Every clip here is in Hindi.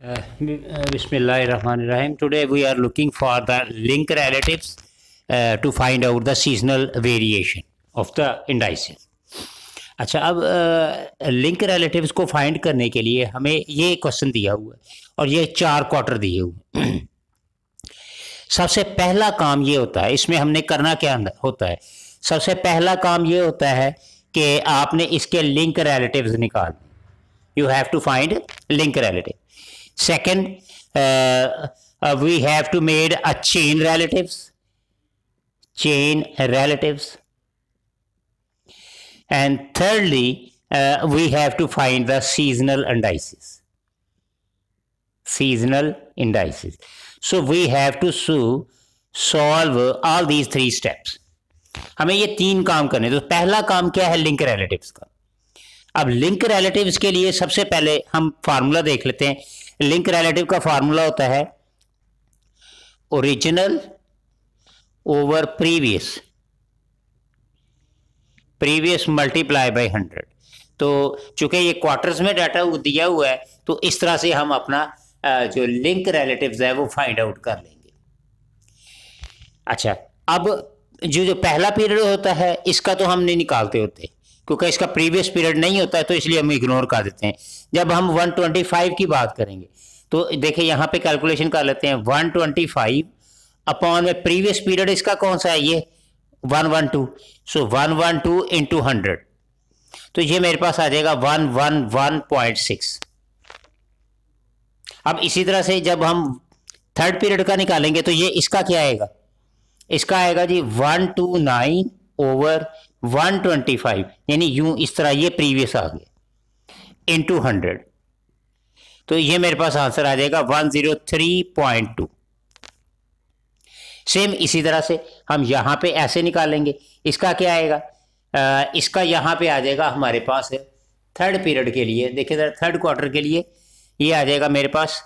Bismillahirrahmanirrahim. Today we are looking for the link relatives to find out the seasonal variation of the indices. अच्छा, अब लिंक रिलेटिव्स को फाइंड करने के लिए हमें ये क्वेश्चन दिया हुआ है और ये 4 क्वार्टर दिए हुए हैं। सबसे पहला काम ये होता है, इसमें हमने करना क्या होता है, सबसे पहला काम ये होता है कि आपने इसके लिंक रिलेटिव्स निकाल, you have to find link relative. Second, we have to made a chain relatives, and thirdly, we have to find the seasonal indices. So we have to solve all these 3 steps. हमें ये 3 काम करने, तो पहला काम क्या है, लिंक रिलेटिव्स का। अब लिंक रिलेटिव्स के लिए सबसे पहले हम फार्मूला देख लेते हैं। लिंक रिलेटिव का फार्मूला होता है original over previous multiply by 100। तो चूंकि ये क्वार्टर्स में डाटा दिया हुआ है, तो इस तरह से हम अपना जो लिंक रिलेटिव्स है वो फाइंड आउट कर लेंगे। अच्छा, अब जो पहला पीरियड होता है इसका तो हम नहीं निकालते होते, क्योंकि इसका प्रीवियस पीरियड नहीं होता है, तो इसलिए हम इग्नोर कर देते हैं। जब हम 125 की बात करेंगे तो देखिए यहाँ पे कैलकुलेशन कर लेते हैं। 125 अपॉन में प्रीवियस पीरियड इसका कौन सा है, ये 112। सो 112 इंटू 100, तो ये मेरे पास आ जाएगा 111.6। अब इसी तरह से जब हम थर्ड पीरियड का निकालेंगे तो ये इसका क्या आएगा, इसका आएगा जी 129 ओवर 125, यानी यूं इस तरह ये प्रीवियस आ गया इंटू 100, तो ये मेरे पास आंसर आ जाएगा 103.2। सेम इसी तरह से हम यहां पे ऐसे निकालेंगे, इसका क्या आएगा, इसका यहां पे आ जाएगा हमारे पास थर्ड पीरियड के लिए, देखिए थर्ड क्वार्टर के लिए ये आ जाएगा मेरे पास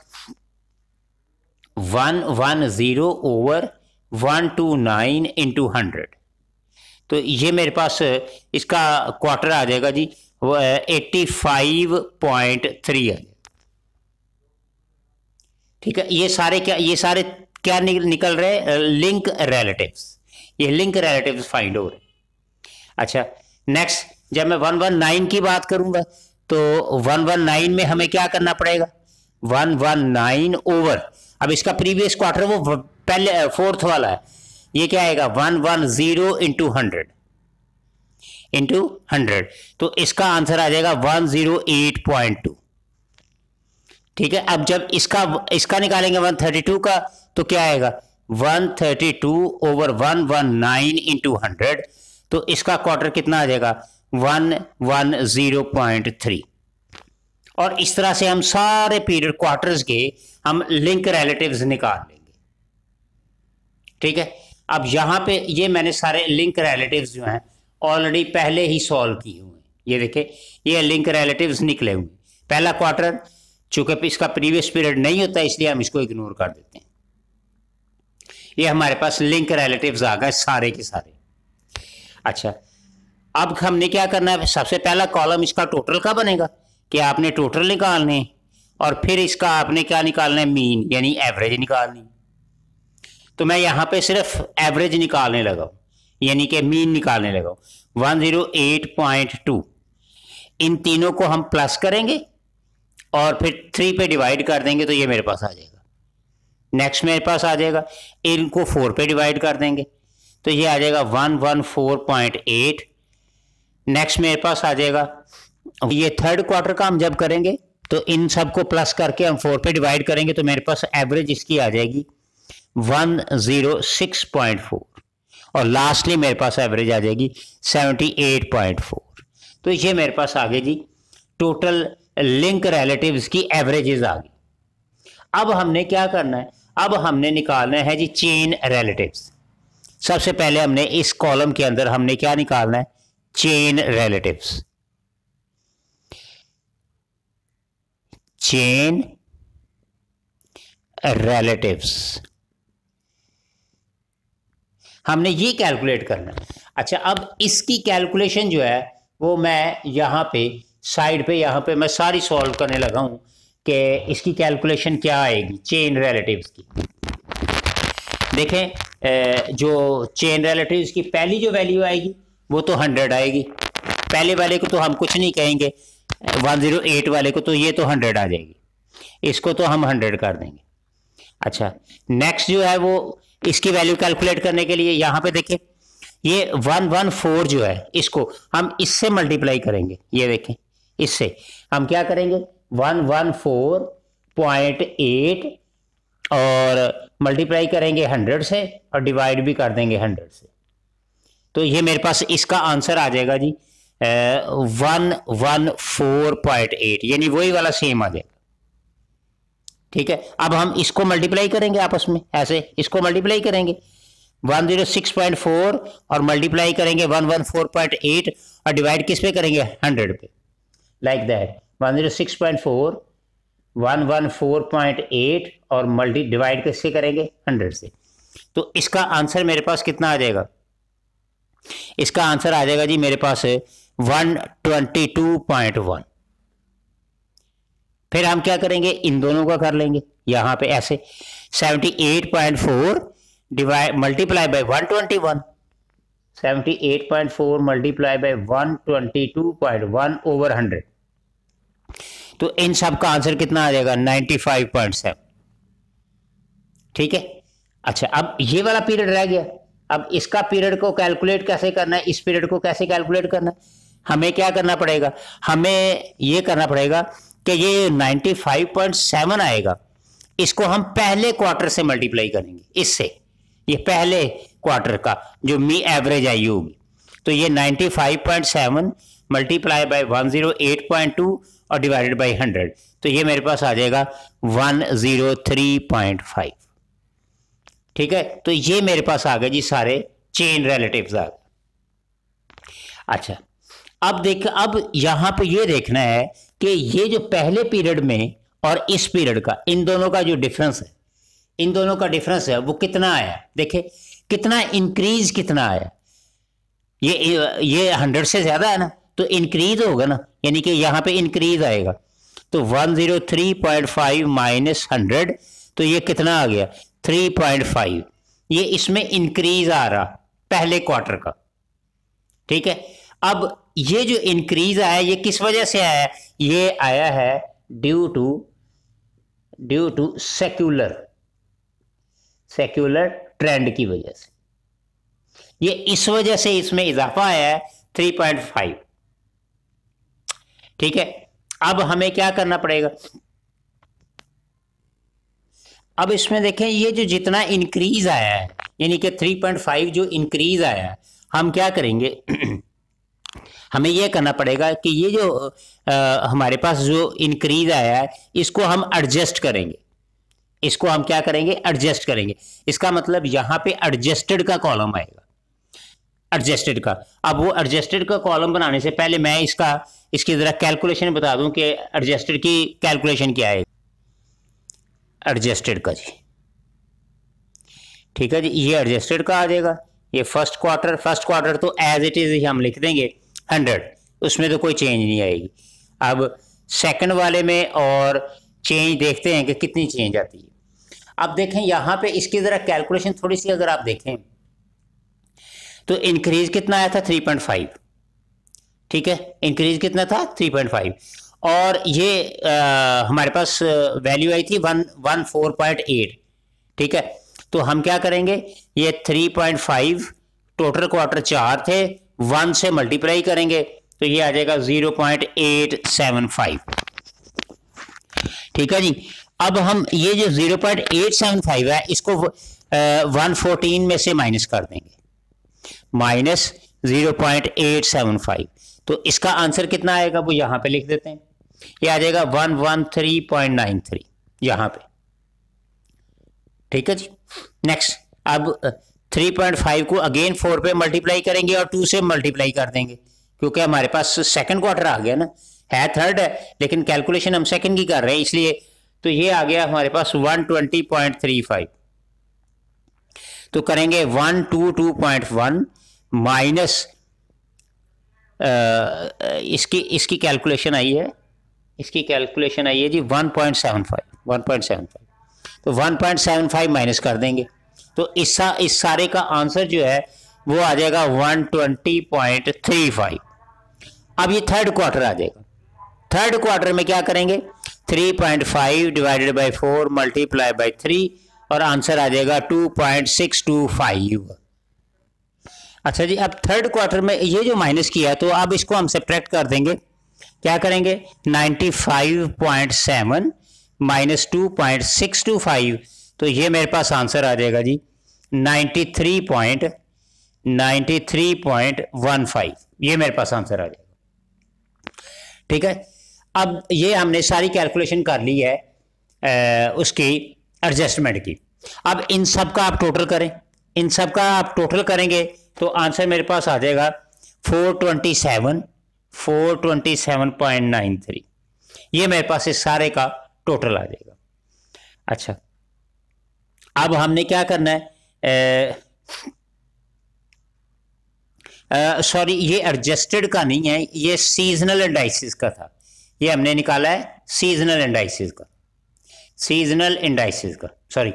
110 ओवर 129 इंटू 100, तो ये मेरे पास इसका क्वार्टर आ जाएगा जी 85.3 है। ठीक है, ये सारे क्या निकल रहे हैं, लिंक रिलेटिव्स। ये लिंक रिलेटिव्स फाइंड हो रहे हैं। अच्छा, नेक्स्ट जब मैं 119 की बात करूंगा तो 119 में हमें क्या करना पड़ेगा, 119 ओवर, अब इसका प्रीवियस क्वार्टर वो पहले फोर्थ वाला है, ये क्या आएगा 110 इंटू 100, तो इसका आंसर आ जाएगा 108.2। ठीक है, अब जब इसका निकालेंगे 132 का, तो क्या आएगा 132 ओवर 119 इंटू 100, तो इसका क्वार्टर कितना आ जाएगा 110.3। और इस तरह से हम सारे पीरियड क्वार्टर्स के हम लिंक रिलेटिव्स निकाल लेंगे। ठीक है, अब यहां पे ये मैंने सारे लिंक रिलेटिव्स जो हैं ऑलरेडी पहले ही सॉल्व किए हुए हैं। ये देखें, ये लिंक रिलेटिव्स निकले हुए। पहला क्वार्टर चूंकि इसका प्रीवियस पीरियड नहीं होता, इसलिए हम इसको इग्नोर कर देते हैं। ये हमारे पास लिंक रिलेटिव्स आ गए सारे के सारे। अच्छा, अब हमने क्या करना है, सबसे पहला कॉलम इसका टोटल का बनेगा कि आपने टोटल निकालने, और फिर इसका आपने क्या निकालना है, मीन यानी एवरेज निकालनी। तो मैं यहां पे सिर्फ एवरेज निकालने लगा हूं, यानी कि मीन निकालने लगा हूं। 108.2, इन तीनों को हम प्लस करेंगे और फिर 3 पे डिवाइड कर देंगे, तो ये मेरे पास आ जाएगा। नेक्स्ट मेरे पास आ जाएगा, इनको 4 पे डिवाइड कर देंगे, तो ये आ जाएगा 114.8। नेक्स्ट मेरे पास आ जाएगा, ये थर्ड क्वार्टर का हम जब करेंगे तो इन सबको प्लस करके हम 4 पे डिवाइड करेंगे, तो मेरे पास एवरेज इसकी आ जाएगी 106.4, और लास्टली मेरे पास एवरेज आ जाएगी 78.4। तो ये मेरे पास आ गई जी टोटल लिंक रिलेटिव्स की एवरेजेस आ गई। अब हमने क्या करना है, अब हमने निकालना है जी चेन रिलेटिव्स। सबसे पहले हमने इस कॉलम के अंदर हमने क्या निकालना है, चेन रिलेटिव्स। चेन रिलेटिव्स हमने ये कैलकुलेट करना है। अच्छा, अब इसकी कैलकुलेशन जो है वो मैं यहाँ पे साइड पे, यहाँ पे मैं सारी सॉल्व करने लगा हूँ कि इसकी कैलकुलेशन क्या आएगी चेन रिलेटिव्स की। देखें जो चेन रिलेटिव्स की पहली जो वैल्यू आएगी वो तो 100 आएगी, पहले वाले को तो हम कुछ नहीं कहेंगे, 108 वाले को तो ये तो 100 आ जाएगी, इसको तो हम 100 कर देंगे। अच्छा नेक्स्ट जो है वो इसकी वैल्यू कैलकुलेट करने के लिए यहाँ पे देखें ये 114 जो है इसको हम इससे मल्टीप्लाई करेंगे, ये देखें इससे हम क्या करेंगे 114.8 और मल्टीप्लाई करेंगे 100 से और डिवाइड भी कर देंगे 100 से, तो ये मेरे पास इसका आंसर आ जाएगा जी 114.8, यानी वही वाला सेम आ जाएगा। ठीक है, अब हम इसको मल्टीप्लाई करेंगे आपस में, ऐसे इसको मल्टीप्लाई करेंगे 106.4 और मल्टीप्लाई करेंगे 114.8 और डिवाइड किस पे करेंगे 100 पे, लाइक दैट 106.4 114.8 और मल्टी डिवाइड किससे करेंगे 100 से। तो इसका आंसर मेरे पास कितना आ जाएगा, इसका आंसर आ जाएगा जी मेरे पास 122.1। फिर हम क्या करेंगे इन दोनों का कर लेंगे यहां पे ऐसे 78.4 divide multiply by 121, 78.4 multiply by 122.1 over 100, तो इन सब का आंसर कितना आ जाएगा 95.7। ठीक है, अच्छा अब ये वाला पीरियड रह गया, अब इसका पीरियड को कैलकुलेट कैसे करना है, इस पीरियड को कैसे कैलकुलेट करना है, हमें क्या करना पड़ेगा, हमें ये करना पड़ेगा कि ये 95.7 आएगा, इसको हम पहले क्वार्टर से मल्टीप्लाई करेंगे इससे, ये पहले क्वार्टर का जो मी एवरेज आई होगी, तो ये 95.7 मल्टीप्लाई बाय 108.2 और डिवाइडेड बाय 100, तो ये मेरे पास आ जाएगा 103.5। ठीक है, तो ये मेरे पास आ गए जी सारे चेन रिलेटिव्स आ गए। अच्छा अब देख, अब यहां पे ये देखना है कि ये जो पहले पीरियड में और इस पीरियड का इन दोनों का जो डिफरेंस है, इन दोनों का डिफरेंस है वो कितना आया, देखे कितना इंक्रीज कितना आया, ये 100 से ज्यादा है ना, तो इंक्रीज होगा ना, यानी कि यहां पे इंक्रीज आएगा, तो 103.5 माइनस 100, तो ये कितना आ गया 3.5, ये इसमें इंक्रीज आ रहा पहले क्वार्टर का। ठीक है, अब ये जो इंक्रीज आया ये किस वजह से आया, ये आया है ड्यू टू सेक्युलर ट्रेंड की वजह से, ये इस वजह से इसमें इजाफा आया है 3.5। ठीक है, अब हमें क्या करना पड़ेगा, अब इसमें देखें ये जो जितना इंक्रीज आया है यानी कि 3.5 जो इंक्रीज आया है, हम क्या करेंगे हमें यह करना पड़ेगा कि ये जो हमारे पास जो इंक्रीज आया है इसको हम एडजस्ट करेंगे, इसको हम क्या करेंगे एडजस्ट करेंगे, इसका मतलब यहां पे एडजस्टेड का कॉलम आएगा, एडजस्टेड का। अब वो एडजस्टेड का कॉलम बनाने से पहले मैं इसकी जरा कैलकुलेशन बता दूं कि एडजस्टेड की कैलकुलेशन क्या है एडजस्टेड का जी। ठीक है जी, ये एडजस्टेड का आ जाएगा, ये फर्स्ट क्वार्टर तो एज इट इज हम लिख देंगे 100, उसमें तो कोई चेंज नहीं आएगी। अब सेकंड वाले में और चेंज देखते हैं कि कितनी चेंज आती है। अब देखें यहाँ पे इसकी जरा कैलकुलेशन थोड़ी सी अगर आप देखें तो इंक्रीज कितना आया था 3.5। ठीक है, इंक्रीज कितना था 3.5 और ये हमारे पास वैल्यू आई थी 114.8। ठीक है, तो हम क्या करेंगे ये 3.5 टोटल क्वार्टर 4 थे, 1 से मल्टीप्लाई करेंगे तो ये आ जाएगा 0.875। ठीक है जी, अब हम ये जो 0.875 है इसको 114 में से माइनस कर देंगे, माइनस 0.875, तो इसका आंसर कितना आएगा वो यहां पे लिख देते हैं, ये आ जाएगा 113.93 यहां पे। ठीक है जी, नेक्स्ट अब 3.5 को अगेन 4 पे मल्टीप्लाई करेंगे और 2 से मल्टीप्लाई कर देंगे, क्योंकि हमारे पास सेकंड क्वार्टर आ गया ना, है थर्ड है लेकिन कैलकुलेशन हम सेकंड की कर रहे हैं इसलिए, तो ये आ गया हमारे पास 120.35। तो करेंगे 122.1 माइनस इसकी कैलकुलेशन आई है इसकी कैलकुलेशन आई है जी 1.75 तो 1.75 माइनस कर देंगे तो इस सारे का आंसर जो है वो आ जाएगा 120.35। अब ये थर्ड क्वार्टर आ जाएगा। थर्ड क्वार्टर में क्या करेंगे 3.5 डिवाइडेड बाई 4 मल्टीप्लाई बाई 3 और आंसर आ जाएगा 2.625। अच्छा जी, अब थर्ड क्वार्टर में ये जो माइनस किया तो अब इसको हम सब्ट्रैक्ट कर देंगे। क्या करेंगे 95.7 माइनस 2.625 तो ये मेरे पास आंसर आ जाएगा जी 93.15। ये मेरे पास आंसर आ जाएगा। ठीक है, अब ये हमने सारी कैलकुलेशन कर ली है उसकी एडजस्टमेंट की। अब इन सब का आप टोटल करें, इन सब का आप टोटल करेंगे तो आंसर मेरे पास आ जाएगा 427.93। ये मेरे पास इस सारे का टोटल आ जाएगा। अच्छा, अब हमने क्या करना है, सॉरी ये एडजस्टेड का नहीं है, ये सीजनल इंडाइसिस का था। ये हमने निकाला है सीजनल इंडाइसिस का, सीजनल इंडाइसिस का, सॉरी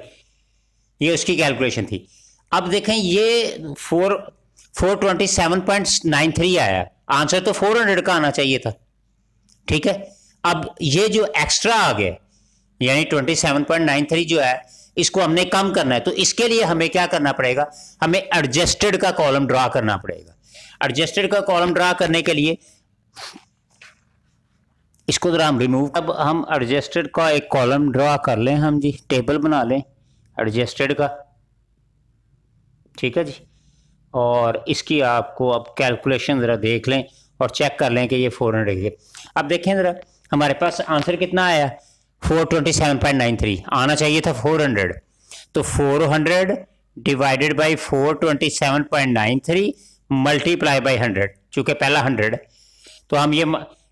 ये उसकी कैलकुलेशन थी। अब देखें ये 427.93 आया, आंसर तो 400 का आना चाहिए था। ठीक है, अब ये जो एक्स्ट्रा आ गया यानी 27.93 जो है इसको हमने कम करना है तो इसके लिए हमें क्या करना पड़ेगा, हमें एडजस्टेड का कॉलम ड्रा करना पड़ेगा। एडजस्टेड का कॉलम ड्रा करने के लिए इसको जरा हम रिमूव, अब हम एडजस्टेड का एक कॉलम ड्रा कर लें, हम जी टेबल बना लें एडजस्टेड का। ठीक है जी, और इसकी आपको अब कैलकुलेशन ज़रा देख लें और चेक कर लें कि ये 400 है। अब देखें ज़रा हमारे पास आंसर कितना आया 427.93, आना चाहिए था 400। तो 400 डिवाइडेड बाई 427.93 मल्टीप्लाई बाई 100, चूँकि पहला 100 तो हम ये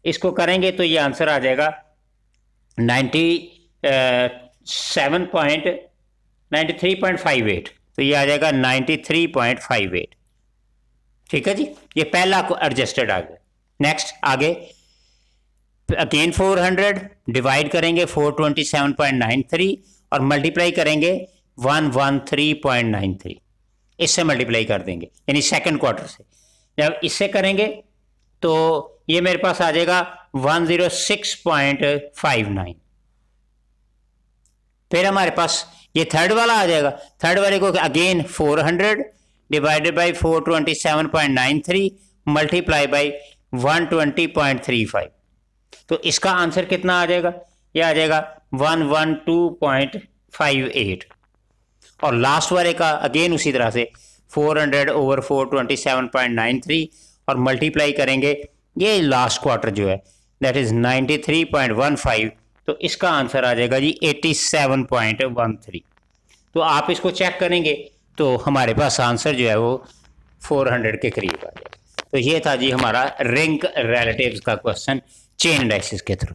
इसको करेंगे तो ये आंसर आ जाएगा 93.58, तो ये आ जाएगा 93.58। ठीक है जी, ये पहला को एडजस्टेड आ गया। नेक्स्ट आगे अगेन 400 डिवाइड करेंगे 427.93 और मल्टीप्लाई करेंगे 113.93, इससे मल्टीप्लाई कर देंगे यानी सेकंड क्वार्टर से। जब इससे करेंगे तो ये मेरे पास आ जाएगा 106.59। फिर हमारे पास ये थर्ड वाला आ जाएगा, थर्ड वाले को again 400 divided by 427.93 multiply by 120.35, तो इसका आंसर कितना आ जाएगा, ये आ जाएगा 112.58। और लास्ट वाले का अगेन उसी तरह से 400 ओवर 427.93 और मल्टीप्लाई करेंगे ये लास्ट क्वार्टर जो है दैट इज 93.15, तो इसका आंसर आ जाएगा जी 87.13। तो आप इसको चेक करेंगे तो हमारे पास आंसर जो है वो 400 के करीब आ जाएगा। तो ये था जी हमारा रिंग रिलेटिव्स का क्वेश्चन चेन इंडाइसिस के थ्रू।